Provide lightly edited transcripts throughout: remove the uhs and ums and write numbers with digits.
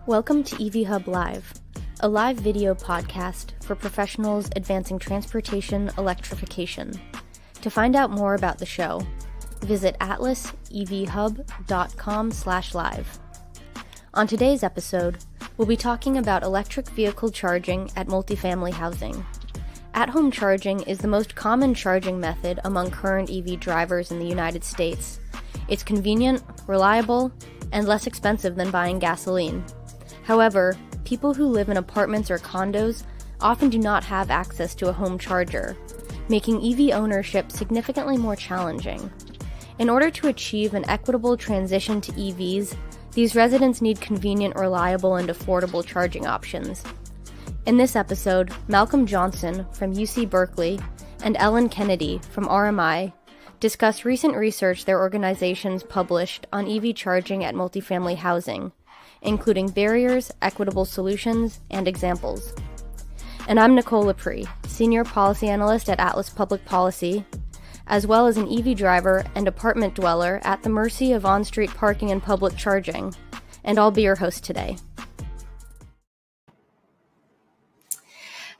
Welcome to EV Hub Live, a live video podcast for professionals advancing transportation electrification. To find out more about the show, visit atlasevhub.com/live. On today's episode, we'll be talking about electric vehicle charging at multifamily housing. At-home charging is the most common charging method among current EV drivers in the United States. It's convenient, reliable, and less expensive than buying gasoline. However, people who live in apartments or condos often do not have access to a home charger, making EV ownership significantly more challenging. In order to achieve an equitable transition to EVs, these residents need convenient, reliable, and affordable charging options. In this episode, Malcolm Johnson from UC Berkeley and Ellen Kennedy from RMI discuss recent research their organizations published on EV charging at multifamily housing, including barriers, equitable solutions, and examples. And I'm Nicole Lepre, Senior Policy Analyst at Atlas Public Policy, as well as an EV driver and apartment dweller at the mercy of on-street parking and public charging, and I'll be your host today.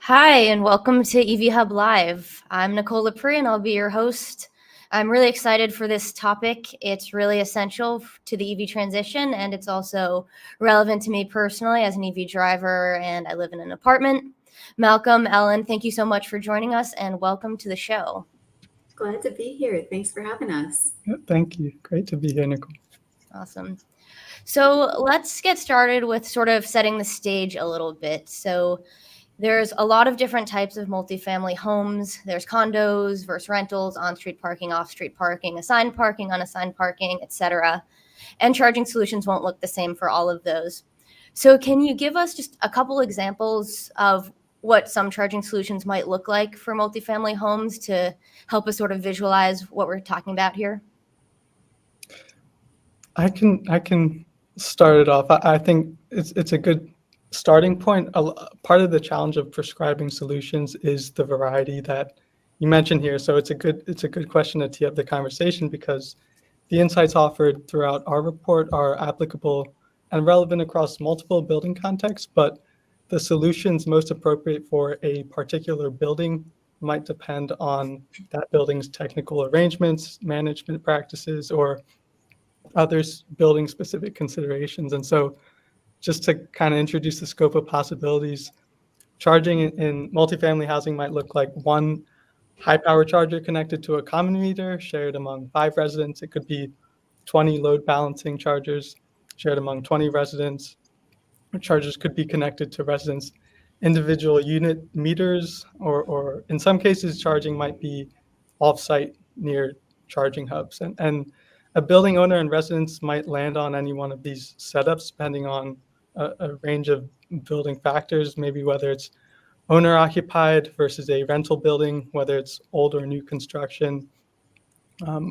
Hi, and welcome to EV Hub Live. I'm Nicole Lepre, and I'll be your host. I'm really excited for this topic. It's really essential to the EV transition, and it's also relevant to me personally as an EV driver, and I live in an apartment. Malcolm, Ellen, thank you so much for joining us, and welcome to the show. Glad to be here. Thanks for having us. Thank you. Great to be here, Nicole. Awesome. So let's get started with sort of setting the stage a little bit. So there's a lot of different types of multifamily homes. There's condos versus rentals, on-street parking, off-street parking, assigned parking, unassigned parking, etc. And charging solutions won't look the same for all of those. So can you give us just a couple examples of what some charging solutions might look like for multifamily homes to help us sort of visualize what we're talking about here? I can start it off. I think it's a good starting point. Part of the challenge of prescribing solutions is the variety that you mentioned here. So it's a good question to tee up the conversation, because the insights offered throughout our report are applicable and relevant across multiple building contexts, but the solutions most appropriate for a particular building might depend on that building's technical arrangements, management practices, or other building-specific considerations. And so just to kind of introduce the scope of possibilities, charging in multifamily housing might look like one high-power charger connected to a common meter shared among 5 residents. It could be 20 load balancing chargers shared among 20 residents. Chargers could be connected to residents' individual unit meters, or in some cases, charging might be off-site near charging hubs. And a building owner and residents might land on any one of these setups depending on a range of building factors, maybe whether it's owner-occupied versus a rental building, whether it's old or new construction,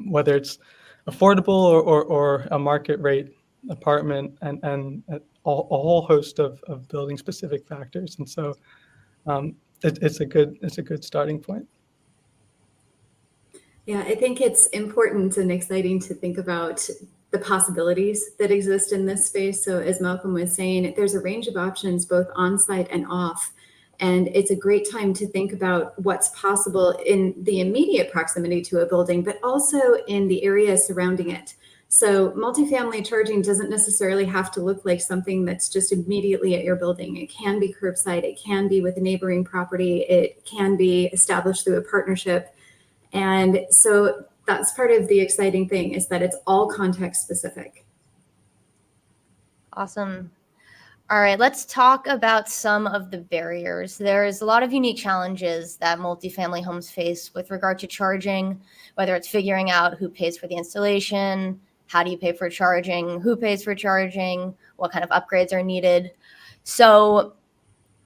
whether it's affordable or a market rate apartment, and a whole host of building-specific factors. And so it's a good starting point. Yeah, I think it's important and exciting to think about the possibilities that exist in this space. So as Malcolm was saying, there's a range of options both on-site and off. And it's a great time to think about what's possible in the immediate proximity to a building, but also in the area surrounding it. So multifamily charging doesn't necessarily have to look like something that's just immediately at your building. It can be curbside, it can be with a neighboring property, it can be established through a partnership. And so that's part of the exciting thing, is that it's all context specific. Awesome. All right, let's talk about some of the barriers. There's a lot of unique challenges that multifamily homes face with regard to charging, whether it's figuring out who pays for the installation, how do you pay for charging, who pays for charging, what kind of upgrades are needed. So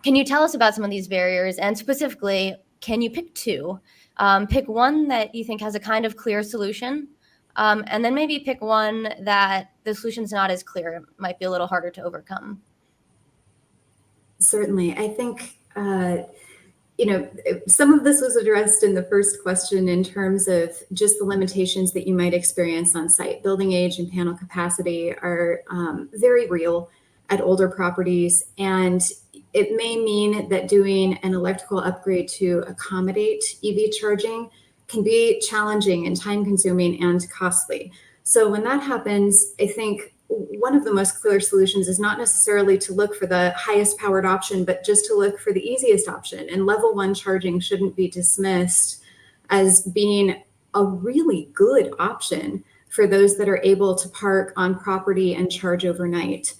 can you tell us about some of these barriers? And specifically, can you pick two? Pick one that you think has a kind of clear solution, and then maybe pick one that the solution's not as clear. It might be a little harder to overcome. Certainly. I think, some of this was addressed in the first question in terms of just the limitations that you might experience on site. Building age and panel capacity are very real. at older properties. And it may mean that doing an electrical upgrade to accommodate EV charging can be challenging and time consuming and costly. So when that happens, I think one of the most clear solutions is not necessarily to look for the highest powered option, but just to look for the easiest option. And level 1 charging shouldn't be dismissed as being a really good option for those that are able to park on property and charge overnight.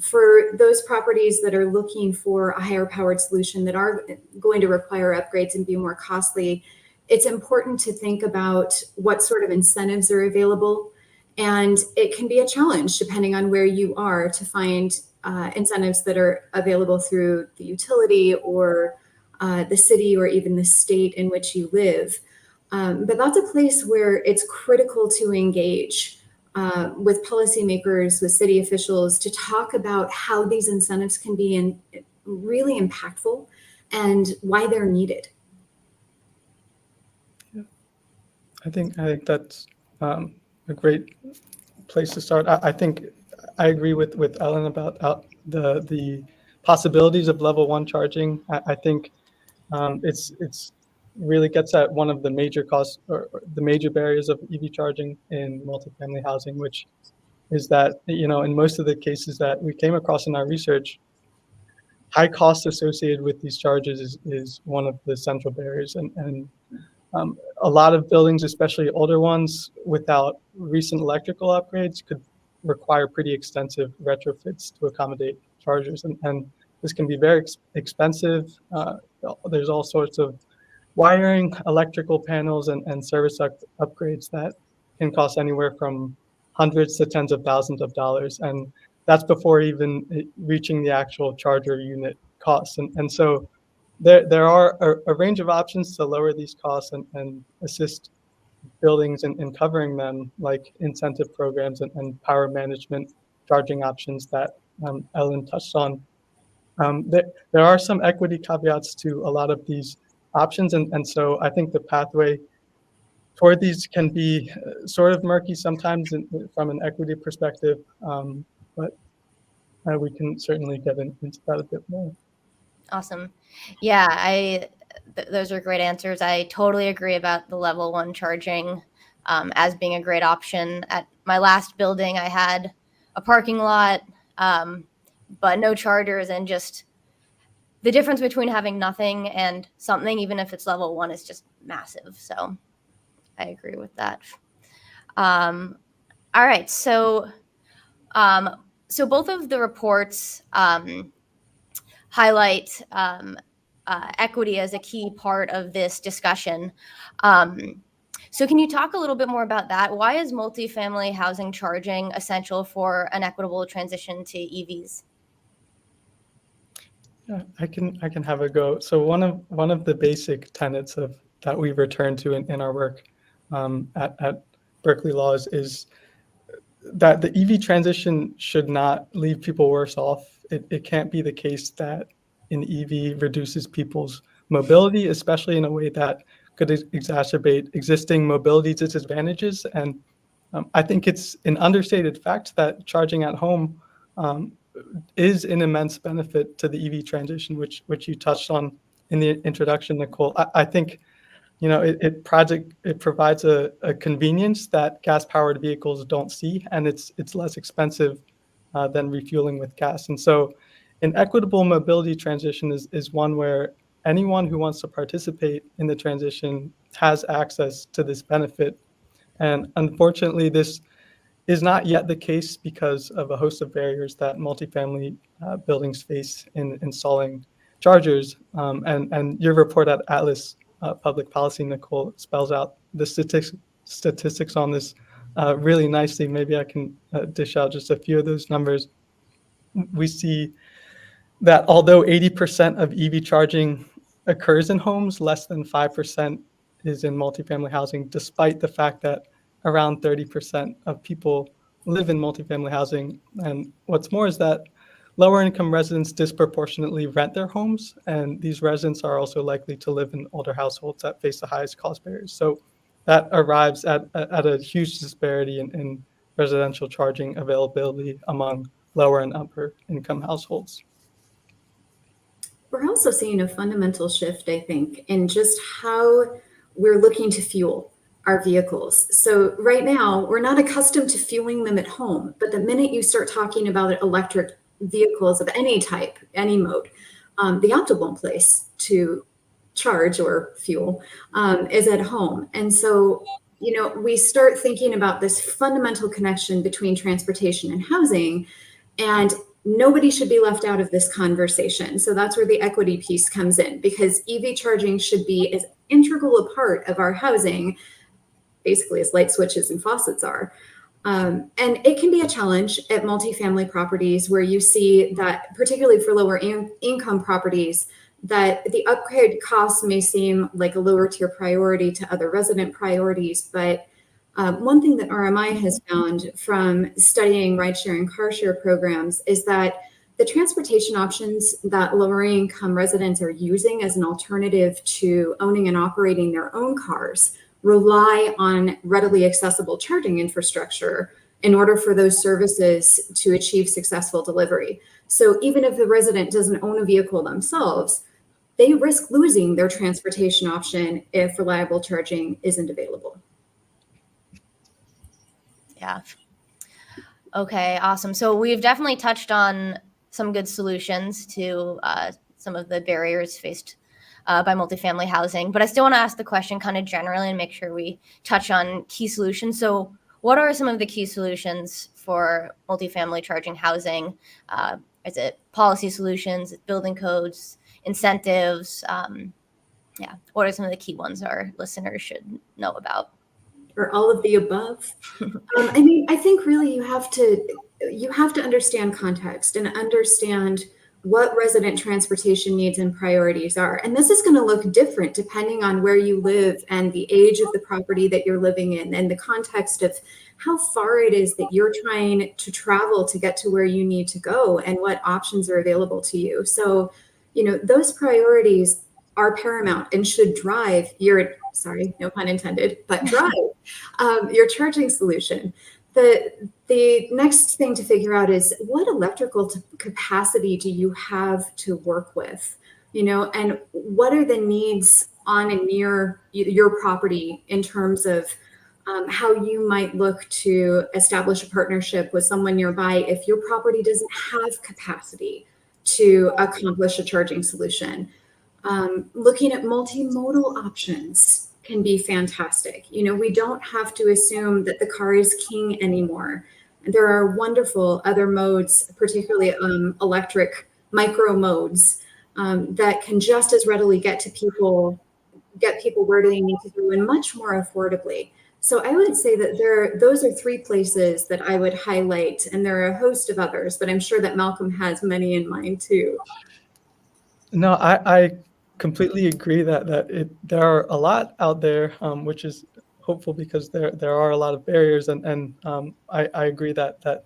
For those properties that are looking for a higher powered solution that are going to require upgrades and be more costly, it's important to think about what sort of incentives are available. And it can be a challenge depending on where you are to find incentives that are available through the utility or the city or even the state in which you live. But that's a place where it's critical to engage with policymakers, with city officials, to talk about how these incentives can be really impactful and why they're needed. I think that's a great place to start. I think I agree with Ellen about the possibilities of level 1 charging. I think it's really gets at one of the major costs or the major barriers of EV charging in multifamily housing, which is that, in most of the cases that we came across in our research, high costs associated with these charges is one of the central barriers. And a lot of buildings, especially older ones, without recent electrical upgrades, could require pretty extensive retrofits to accommodate chargers. And this can be very expensive. There's all sorts of wiring, electrical panels, and service upgrades that can cost anywhere from hundreds to tens of thousands of dollars. And that's before even reaching the actual charger unit costs. And so there are a range of options to lower these costs and assist buildings in covering them, like incentive programs and power management charging options that Ellen touched on. There are some equity caveats to a lot of these options, and so I think the pathway toward these can be sort of murky sometimes from an equity perspective, but we can certainly get into that a bit more. Awesome. Yeah, those are great answers. I totally agree about the level 1 charging as being a great option. At my last building, I had a parking lot, but no chargers, and just the difference between having nothing and something, even if it's level 1, is just massive. So I agree with that. All right. So both of the reports highlight equity as a key part of this discussion. So can you talk a little bit more about that? Why is multifamily housing charging essential for an equitable transition to EVs? Yeah, I can have a go. So one of the basic tenets that we return to in our work at Berkeley Law is that the EV transition should not leave people worse off. It can't be the case that an EV reduces people's mobility, especially in a way that could exacerbate existing mobility disadvantages. And I think it's an understated fact that charging at home is an immense benefit to the EV transition, which you touched on in the introduction, Nicole. I think it provides a convenience that gas-powered vehicles don't see, and it's less expensive than refueling with gas. And so an equitable mobility transition is one where anyone who wants to participate in the transition has access to this benefit. And unfortunately, this is not yet the case because of a host of barriers that multifamily buildings face in installing chargers. And your report at Atlas Public Policy, Nicole, spells out the statistics on this really nicely. Maybe I can dish out just a few of those numbers. We see that although 80% of EV charging occurs in homes, less than 5% is in multifamily housing, despite the fact that around 30% of people live in multifamily housing. And what's more is that lower income residents disproportionately rent their homes, and these residents are also likely to live in older households that face the highest cost barriers. So that arrives at a huge disparity in residential charging availability among lower and upper income households. We're also seeing a fundamental shift, I think, in just how we're looking to fuel our vehicles. So right now, we're not accustomed to fueling them at home, but the minute you start talking about electric vehicles of any type, any mode, the optimal place to charge or fuel is at home. And so, we start thinking about this fundamental connection between transportation and housing, and nobody should be left out of this conversation. So that's where the equity piece comes in, because EV charging should be as integral a part of our housing, basically as light switches and faucets are. And it can be a challenge at multifamily properties where you see that, particularly for lower income properties, that the upgrade costs may seem like a lower tier priority to other resident priorities. But one thing that RMI has found from studying rideshare and car share programs is that the transportation options that lower income residents are using as an alternative to owning and operating their own cars rely on readily accessible charging infrastructure in order for those services to achieve successful delivery. So even if the resident doesn't own a vehicle themselves, they risk losing their transportation option if reliable charging isn't available. Yeah. Okay, awesome. So we've definitely touched on some good solutions to some of the barriers faced by multifamily housing, but I still want to ask the question kind of generally and make sure we touch on key solutions. So what are some of the key solutions for multifamily charging housing? Is it policy solutions, building codes, incentives? What are some of the key ones our listeners should know about? Or all of the above? I think really you have to understand context and understand what resident transportation needs and priorities are. And this is going to look different depending on where you live and the age of the property that you're living in and the context of how far it is that you're trying to travel to get to where you need to go and what options are available to you. So, those priorities are paramount and should drive your, sorry, no pun intended, but drive your charging solution. The next thing to figure out is what electrical capacity do you have to work with, and what are the needs on and near your property in terms of how you might look to establish a partnership with someone nearby if your property doesn't have capacity to accomplish a charging solution. Looking at multimodal options can be fantastic. We don't have to assume that the car is king anymore. There are wonderful other modes, particularly electric micro modes, that can just as readily get people where they need to go and much more affordably. So I would say that those are three places that I would highlight, and there are a host of others, but I'm sure that Malcolm has many in mind too. No, I completely agree that there are a lot out there, which is hopeful because there are a lot of barriers, and I agree that the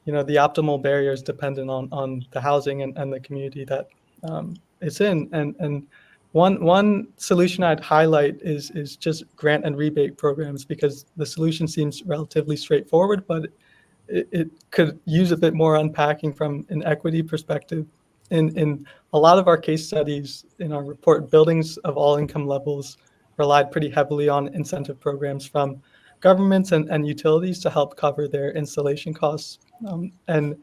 optimal barrier is dependent on the housing and the community that it's in. And one solution I'd highlight is just grant and rebate programs, because the solution seems relatively straightforward, but it could use a bit more unpacking from an equity perspective. In a lot of our case studies in our report, buildings of all income levels relied pretty heavily on incentive programs from governments and utilities to help cover their installation costs. And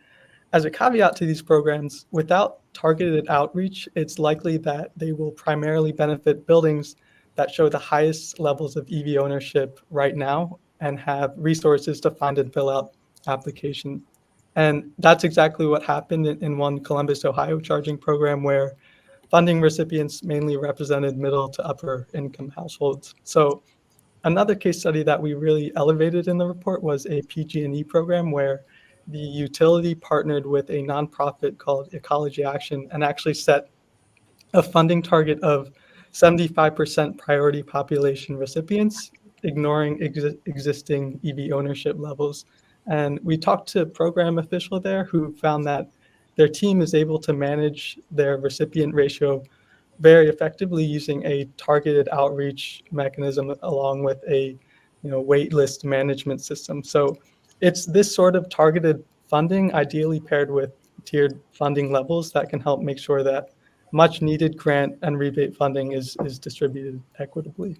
as a caveat to these programs, without targeted outreach, it's likely that they will primarily benefit buildings that show the highest levels of EV ownership right now and have resources to fund and fill out applications. And that's exactly what happened in one Columbus, Ohio charging program, where funding recipients mainly represented middle to upper income households. So another case study that we really elevated in the report was a PG&E program where the utility partnered with a nonprofit called Ecology Action and actually set a funding target of 75% priority population recipients, ignoring existing EV ownership levels. And we talked to a program official there who found that their team is able to manage their recipient ratio very effectively using a targeted outreach mechanism along with a wait list management system. So it's this sort of targeted funding, ideally paired with tiered funding levels that can help make sure that much needed grant and rebate funding is distributed equitably.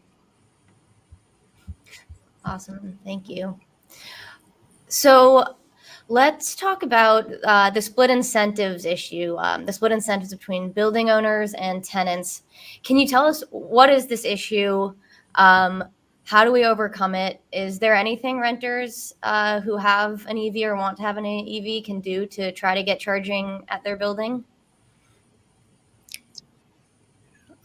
Awesome, thank you. So let's talk about the split incentives issue, the split incentives between building owners and tenants. Can you tell us, what is this issue? How do we overcome it? Is there anything renters who have an EV or want to have an EV can do to try to get charging at their building?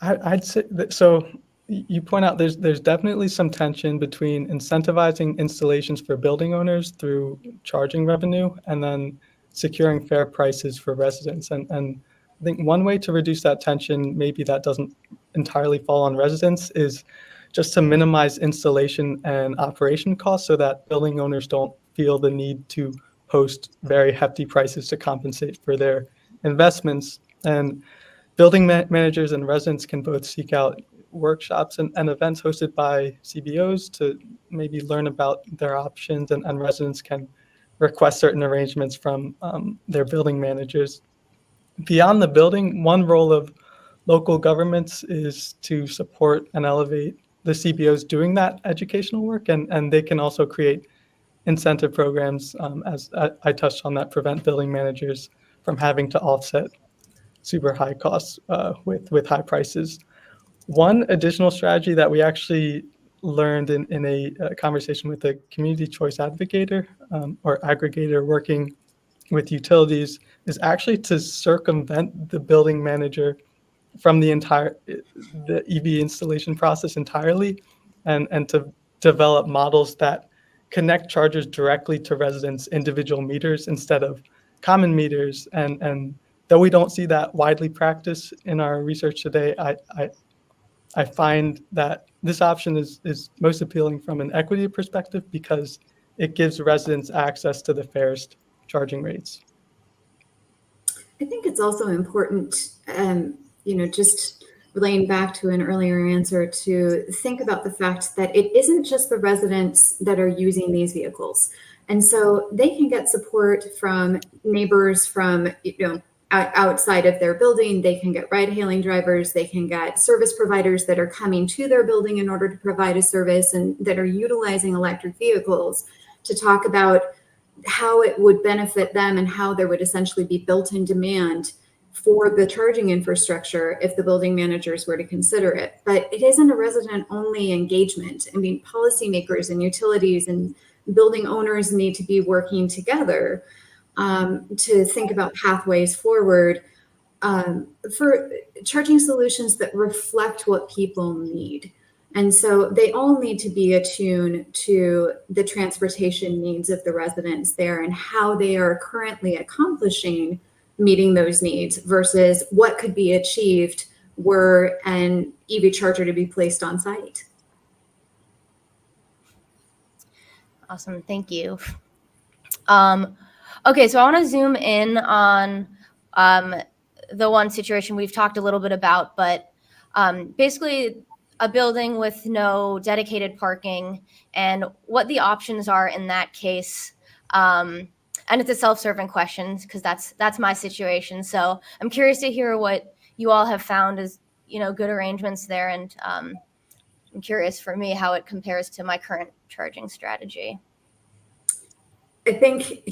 I'd say that, so you point out there's definitely some tension between incentivizing installations for building owners through charging revenue and then securing fair prices for residents. And I think one way to reduce that tension, maybe that doesn't entirely fall on residents, is just to minimize installation and operation costs so that building owners don't feel the need to post very hefty prices to compensate for their investments. And building managers and residents can both seek out workshops and events hosted by CBOs to maybe learn about their options, and residents can request certain arrangements from their building managers. Beyond the building, one role of local governments is to support and elevate the CBOs doing that educational work, and they can also create incentive programs, as I touched on, that prevent building managers from having to offset super high costs with high prices. One additional strategy that we actually learned in a conversation with a community choice advocator or aggregator working with utilities is actually to circumvent the building manager from the EV installation process entirely, and to develop models that connect chargers directly to residents' individual meters instead of common meters. And though we don't see that widely practiced in our research today, I find that this option is most appealing from an equity perspective because it gives residents access to the fairest charging rates. I think it's also important, just relaying back to an earlier answer, to think about the fact that it isn't just the residents that are using these vehicles. And so they can get support from neighbors from, outside of their building. They can get ride-hailing drivers. They can get service providers that are coming to their building in order to provide a service and that are utilizing electric vehicles to talk about how it would benefit them and how there would essentially be built-in demand for the charging infrastructure if the building managers were to consider it. But it isn't a resident-only engagement. I mean, policymakers and utilities and building owners need to be working together to think about pathways forward for charging solutions that reflect what people need. And so they all need to be attuned to the transportation needs of the residents there and how they are currently accomplishing meeting those needs versus what could be achieved were an EV charger to be placed on site. Awesome, thank you. Okay, so I want to zoom in on the one situation we've talked a little bit about, but basically a building with no dedicated parking and what the options are in that case. And it's a self-serving question because that's my situation. So I'm curious to hear what you all have found as, good arrangements there. And I'm curious for me how it compares to my current charging strategy. I think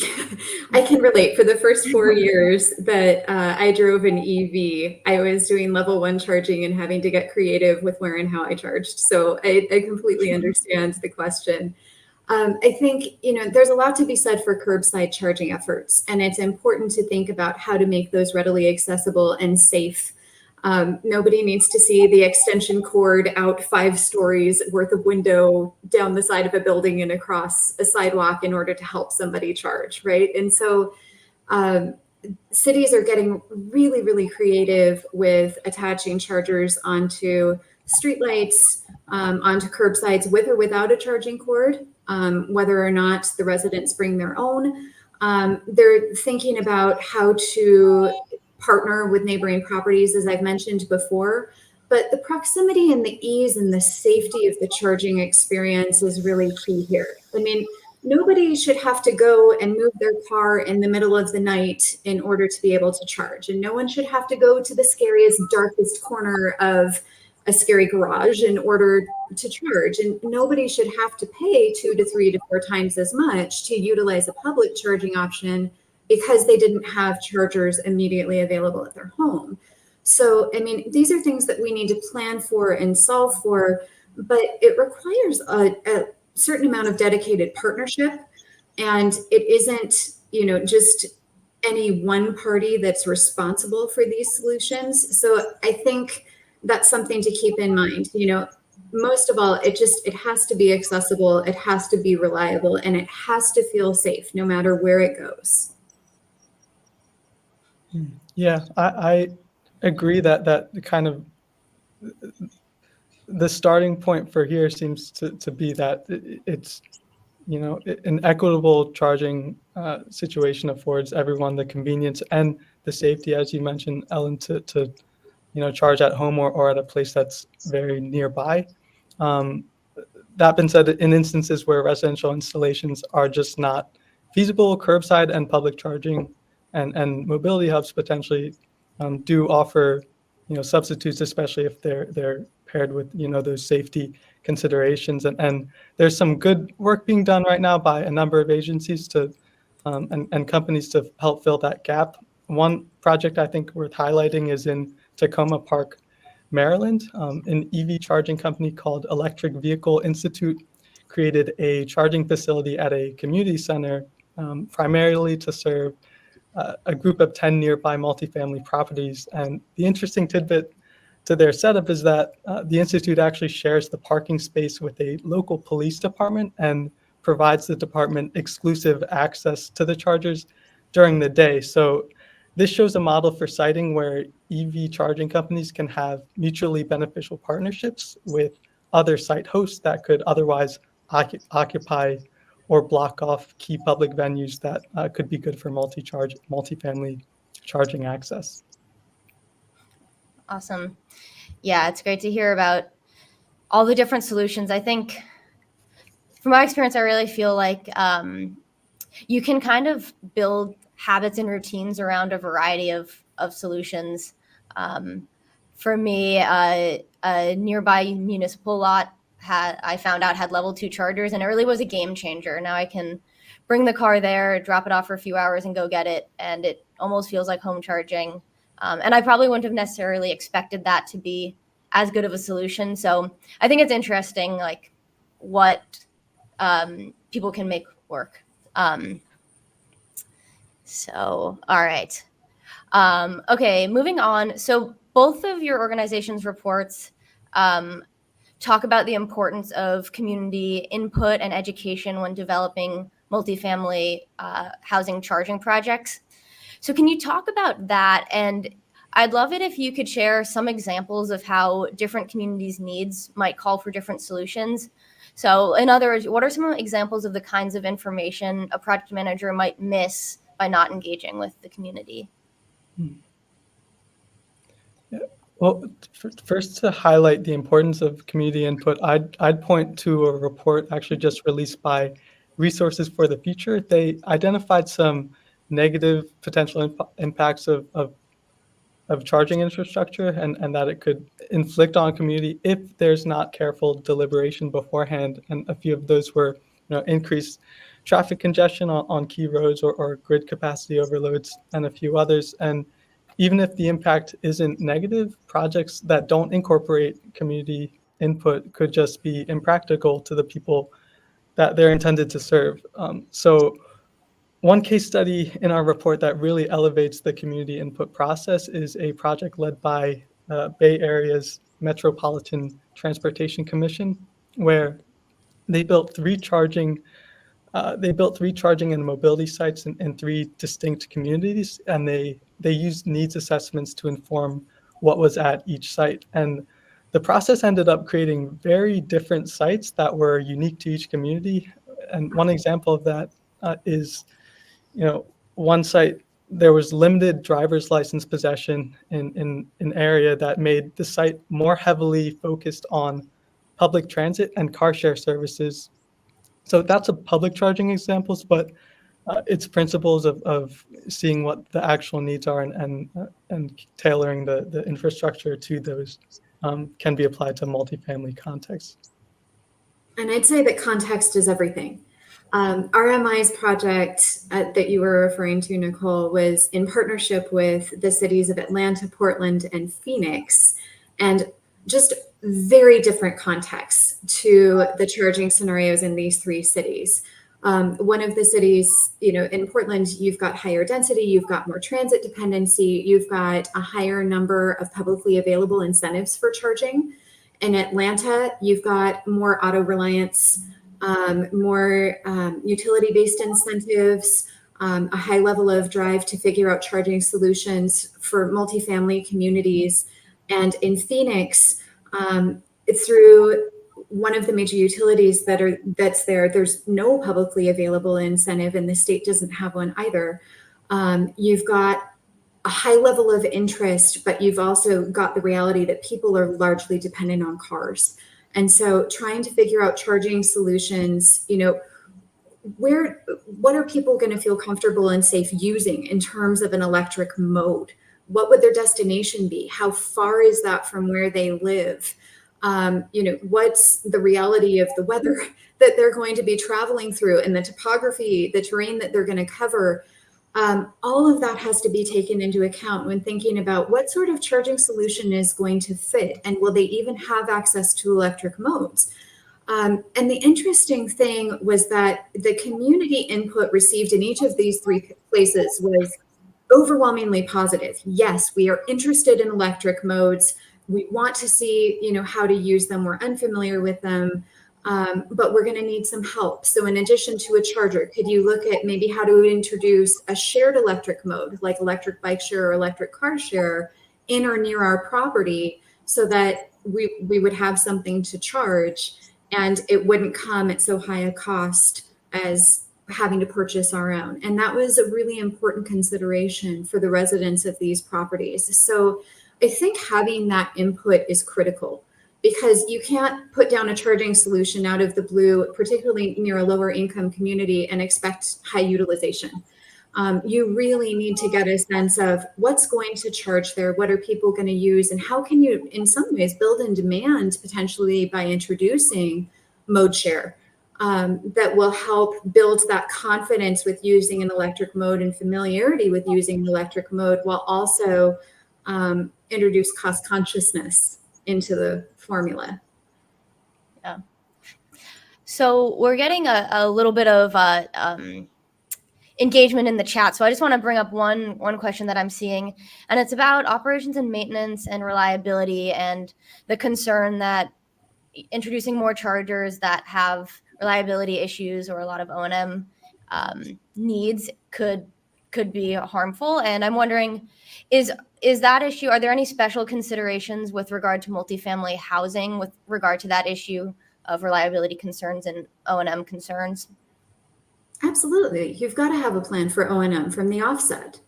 I can relate. For the first 4 years that I drove an EV, I was doing level 1 charging and having to get creative with where and how I charged. So I completely understand the question. I think, there's a lot to be said for curbside charging efforts, and it's important to think about how to make those readily accessible and safe. Nobody needs to see the extension cord out 5 stories worth of window down the side of a building and across a sidewalk in order to help somebody charge, right? And so cities are getting really, really creative with attaching chargers onto streetlights, onto curbsides with or without a charging cord, whether or not the residents bring their own. They're thinking about how to partner with neighboring properties, as I've mentioned before, but the proximity and the ease and the safety of the charging experience is really key here. I mean, nobody should have to go and move their car in the middle of the night in order to be able to charge. And no one should have to go to the scariest, darkest corner of a scary garage in order to charge. And nobody should have to pay 2 to 3 to 4 times as much to utilize a public charging option because they didn't have chargers immediately available at their home. So, I mean, these are things that we need to plan for and solve for, but it requires a certain amount of dedicated partnership. And it isn't, just any one party that's responsible for these solutions. So I think that's something to keep in mind. Most of all, it has to be accessible, it has to be reliable, and it has to feel safe no matter where it goes. Yeah, I agree that kind of the starting point for here seems to be that it's, an equitable charging situation affords everyone the convenience and the safety, as you mentioned, Ellen, to charge at home or at a place that's very nearby. That being said, in instances where residential installations are just not feasible, curbside and public charging and mobility hubs potentially do offer, substitutes, especially if they're paired with, those safety considerations. And there's some good work being done right now by a number of agencies to and companies to help fill that gap. One project I think worth highlighting is in Tacoma Park, Maryland. An EV charging company called Electric Vehicle Institute created a charging facility at a community center primarily to serve a group of 10 nearby multifamily properties. And the interesting tidbit to their setup is that the Institute actually shares the parking space with a local police department and provides the department exclusive access to the chargers during the day. So this shows a model for siting where EV charging companies can have mutually beneficial partnerships with other site hosts that could otherwise occupy or block off key public venues that could be good for multifamily charging access. Awesome. Yeah, it's great to hear about all the different solutions. I think from my experience, I really feel like you can kind of build habits and routines around a variety of solutions. For me, a nearby municipal lot I found out had level 2 chargers, and it really was a game changer. Now I can bring the car there, drop it off for a few hours and go get it. And it almost feels like home charging. And I probably wouldn't have necessarily expected that to be as good of a solution. So I think it's interesting, like what people can make work. So, all right. Okay, moving on. So both of your organization's reports talk about the importance of community input and education when developing multifamily housing charging projects. So can you talk about that? And I'd love it if you could share some examples of how different communities' needs might call for different solutions. So in other words, what are some examples of the kinds of information a project manager might miss by not engaging with the community? Yeah. Well, first to highlight the importance of community input, I'd point to a report actually just released by Resources for the Future. They identified some negative potential impacts of charging infrastructure and that it could inflict on community if there's not careful deliberation beforehand. And a few of those were, increased traffic congestion on key roads or grid capacity overloads and a few others. And even if the impact isn't negative, projects that don't incorporate community input could just be impractical to the people that they're intended to serve. So one case study in our report that really elevates the community input process is a project led by Bay Area's Metropolitan Transportation Commission, where they built three charging and mobility sites in three distinct communities, and they used needs assessments to inform what was at each site. And the process ended up creating very different sites that were unique to each community. And one example of that is, one site, there was limited driver's license possession in an area that made the site more heavily focused on public transit and car share services, So that's a public charging examples, but its principles of seeing what the actual needs are and tailoring the infrastructure to those can be applied to multifamily contexts. And I'd say that context is everything. RMI's project that you were referring to, Nicole, was in partnership with the cities of Atlanta, Portland, and Phoenix, and just very different contexts to the charging scenarios in these three cities. One of the cities, in Portland, you've got higher density, you've got more transit dependency, you've got a higher number of publicly available incentives for charging. In Atlanta, you've got more auto reliance, more utility-based incentives, a high level of drive to figure out charging solutions for multifamily communities. And in Phoenix, through one of the major utilities that's there, there's no publicly available incentive, and the state doesn't have one either. You've got a high level of interest, but you've also got the reality that people are largely dependent on cars. And so trying to figure out charging solutions, what are people going to feel comfortable and safe using in terms of an electric mode? What would their destination be? How far is that from where they live? What's the reality of the weather that they're going to be traveling through and the topography, the terrain that they're going to cover? All of that has to be taken into account when thinking about what sort of charging solution is going to fit, and will they even have access to electric modes? And the interesting thing was that the community input received in each of these three places was overwhelmingly positive. Yes, we are interested in electric modes. We want to see, how to use them. We're unfamiliar with them. But we're going to need some help. So in addition to a charger, could you look at maybe how to introduce a shared electric mode, like electric bike share or electric car share, in or near our property, so that we would have something to charge and it wouldn't come at so high a cost as having to purchase our own. And that was a really important consideration for the residents of these properties. So I think having that input is critical, because you can't put down a charging solution out of the blue, particularly near a lower income community, and expect high utilization. You really need to get a sense of what's going to charge there, what are people going to use, and how can you, in some ways, build in demand potentially by introducing mode share that will help build that confidence with using an electric mode and familiarity with using an electric mode, while also introduce cost consciousness into the formula. Yeah. So we're getting a little bit of engagement in the chat. So I just want to bring up one question that I'm seeing, and it's about operations and maintenance and reliability, and the concern that introducing more chargers that have reliability issues or a lot of O&M needs could be harmful. And I'm wondering, is that issue, are there any special considerations with regard to multifamily housing with regard to that issue of reliability concerns and O&M concerns? Absolutely. You've got to have a plan for O&M from the offset.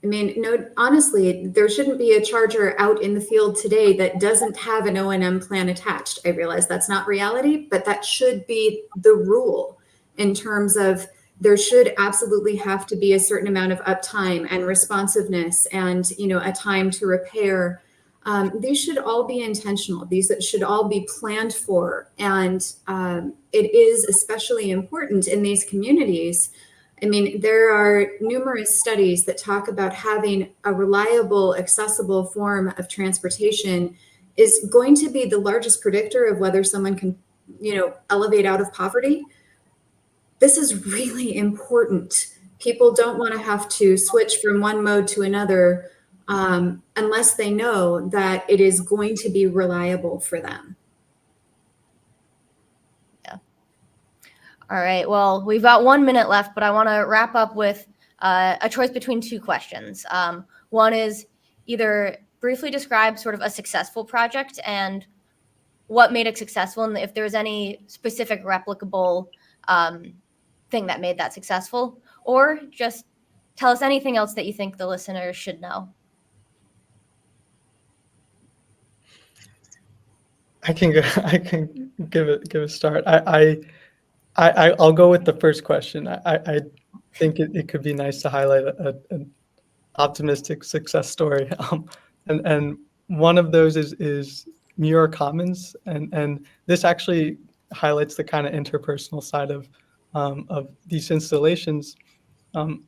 I mean, no, honestly, there shouldn't be a charger out in the field today that doesn't have an O&M plan attached. I realize that's not reality, but that should be the rule, in terms of there should absolutely have to be a certain amount of uptime and responsiveness and, a time to repair. These should all be intentional. These should all be planned for. And it is especially important in these communities. I mean, there are numerous studies that talk about having a reliable, accessible form of transportation is going to be the largest predictor of whether someone can, elevate out of poverty. This is really important. People don't want to have to switch from one mode to another unless they know that it is going to be reliable for them. Yeah. All right. Well, we've got 1 minute left, but I want to wrap up with a choice between two questions. One is either briefly describe sort of a successful project and what made it successful, and if there's any specific replicable thing that made that successful, or just tell us anything else that you think the listeners should know. I can give a start. I I'll go with the first question. I think it could be nice to highlight an optimistic success story. And one of those is Muir Commons, and this actually highlights the kind of interpersonal side of these installations. Um,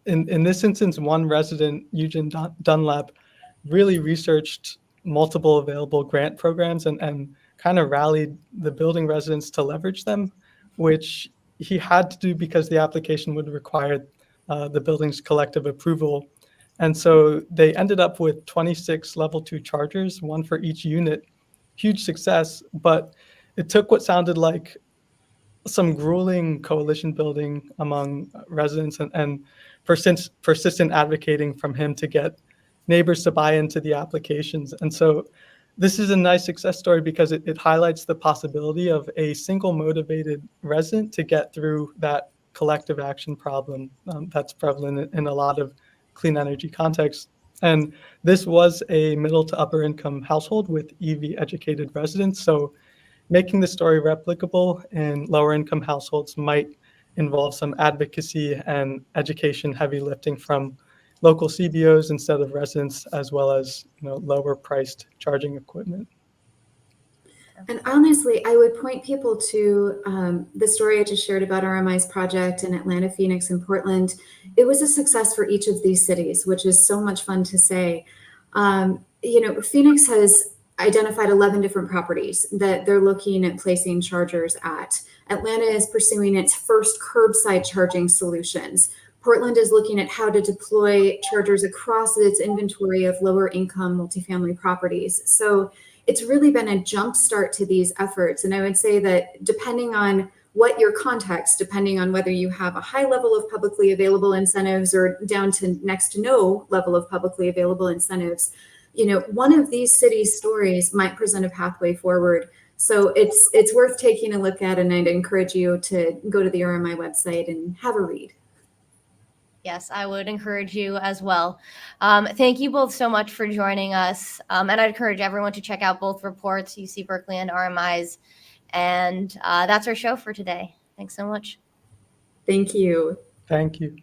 in this instance, one resident, Eugene Dunlap, really researched multiple available grant programs and kind of rallied the building residents to leverage them, which he had to do because the application would require the building's collective approval. And so they ended up with 26 level 2 chargers, one for each unit. Huge success, but it took what sounded like some grueling coalition building among residents and persistent advocating from him to get neighbors to buy into the applications. And so this is a nice success story because it highlights the possibility of a single motivated resident to get through that collective action problem that's prevalent in a lot of clean energy contexts. And this was a middle to upper income household with EV educated residents. So making the story replicable in lower income households might involve some advocacy and education heavy lifting from local CBOs instead of residents, as well as lower priced charging equipment. And honestly, I would point people to the story I just shared about RMI's project in Atlanta, Phoenix, and Portland. It was a success for each of these cities, which is so much fun to say. Phoenix has identified 11 different properties that they're looking at placing chargers at. Atlanta is pursuing its first curbside charging solutions. Portland is looking at how to deploy chargers across its inventory of lower income multifamily properties. So it's really been a jump start to these efforts. And I would say that depending on what your context, depending on whether you have a high level of publicly available incentives or down to next to no level of publicly available incentives, one of these cities' stories might present a pathway forward. So it's worth taking a look at, and I'd encourage you to go to the RMI website and have a read. Yes, I would encourage you as well. Thank you both so much for joining us. And I'd encourage everyone to check out both reports, UC Berkeley and RMI's. And that's our show for today. Thanks so much. Thank you. Thank you.